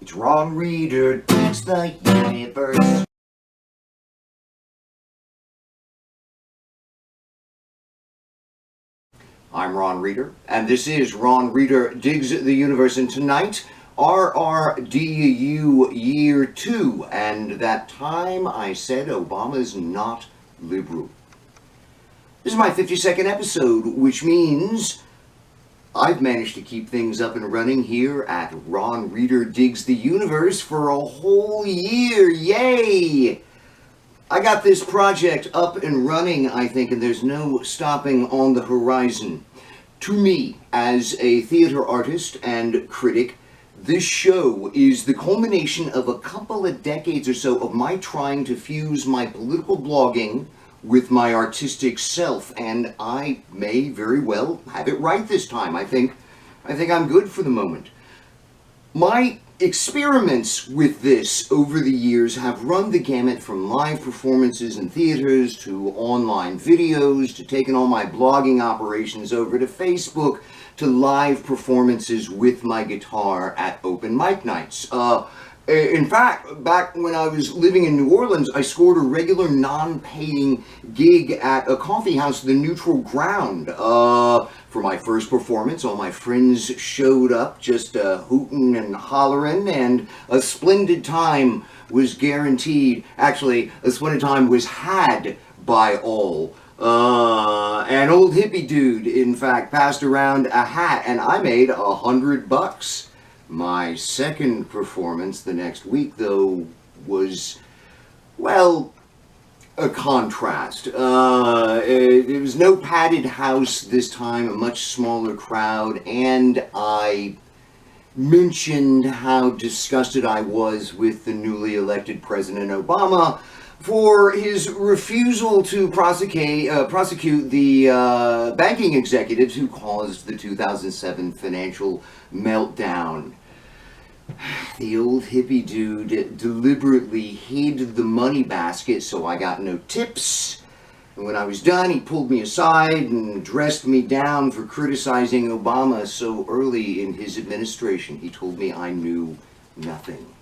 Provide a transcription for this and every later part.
It's Ron Reader Digs the Universe. I'm Ron Reader, and this is Ron Reader Digs the Universe, and tonight, RRDU Year 2, and that time I said Obama's not liberal. This is my 52nd episode, which means I've managed to keep things up and running here at Ron Reader Digs the Universe for a whole year. Yay! I got this project up and running, I think, and there's no stopping on the horizon. To me, as a theater artist and critic, this show is the culmination of a couple of decades or so of my trying to fuse my political blogging with my artistic self, and I may very well have it right this time. I think I'm good for the moment. My experiments with this over the years have run the gamut from live performances in theaters to online videos to taking all my blogging operations over to Facebook to live performances with my guitar at open mic nights. In fact, back when I was living in New Orleans, I scored a regular non-paying gig at a coffee house, The Neutral Ground. For my first performance, all my friends showed up just hooting and hollering, and a splendid time was guaranteed. Actually, a splendid time was had by all. An old hippie dude, in fact, passed around a hat, and I made $100. My second performance the next week, though, was, well, a contrast. It was no padded house this time, a much smaller crowd, and I mentioned how disgusted I was with the newly elected President Obama for his refusal to prosecute the banking executives who caused the 2007 financial meltdown. The old hippie dude deliberately hid the money basket so I got no tips. And when I was done, he pulled me aside and dressed me down for criticizing Obama so early in his administration. He told me I knew nothing.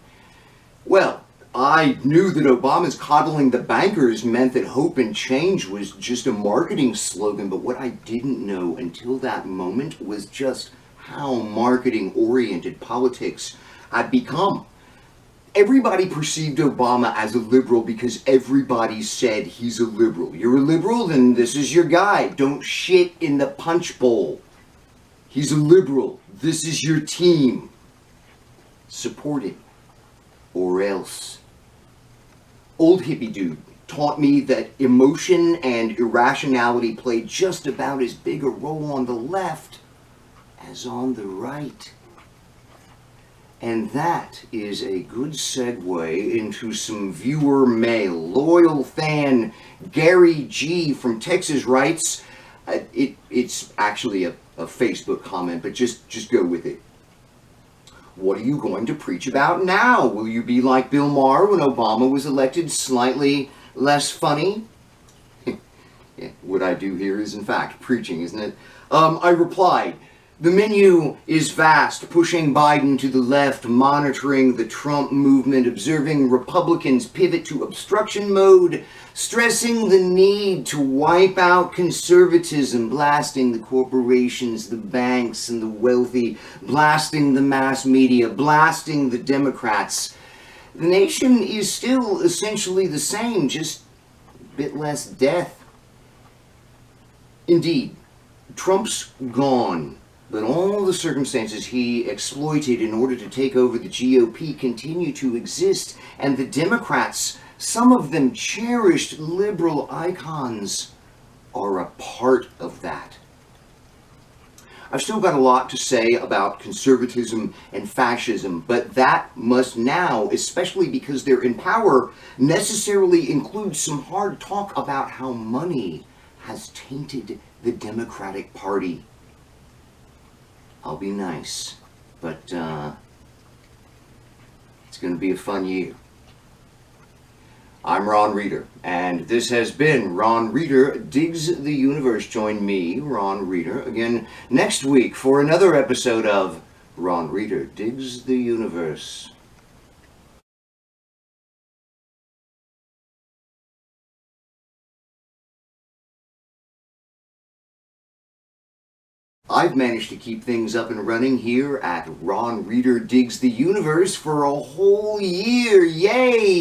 Well, I knew that Obama's coddling the bankers meant that hope and change was just a marketing slogan, but what I didn't know until that moment was just how marketing-oriented politics had become. Everybody perceived Obama as a liberal because everybody said he's a liberal. You're a liberal, then this is your guy. Don't shit in the punch bowl. He's a liberal. This is your team. Support him. Or else. Old hippie dude taught me that emotion and irrationality play just about as big a role on the left as on the right. And that is a good segue into some viewer mail. Loyal fan Gary G from Texas writes, it's actually a Facebook comment, but just go with it. What are you going to preach about now? Will you be like Bill Maher when Obama was elected, slightly less funny? Yeah, what I do here is in fact preaching, isn't it? I replied, the menu is vast, pushing Biden to the left, monitoring the Trump movement, observing Republicans pivot to obstruction mode, stressing the need to wipe out conservatism, blasting the corporations, the banks, and the wealthy, blasting the mass media, blasting the Democrats. The nation is still essentially the same, just a bit less death. Indeed, Trump's gone. But all the circumstances he exploited in order to take over the GOP continue to exist, and the Democrats, some of them cherished liberal icons, are a part of that. I've still got a lot to say about conservatism and fascism, but that must now, especially because they're in power, necessarily include some hard talk about how money has tainted the Democratic Party. I'll be nice, but it's going to be a fun year. I'm Ron Reader, and this has been Ron Reader Digs the Universe. Join me, Ron Reader, again next week for another episode of Ron Reader Digs the Universe. I've managed to keep things up and running here at Ron Reader Digs the Universe for a whole year. Yay!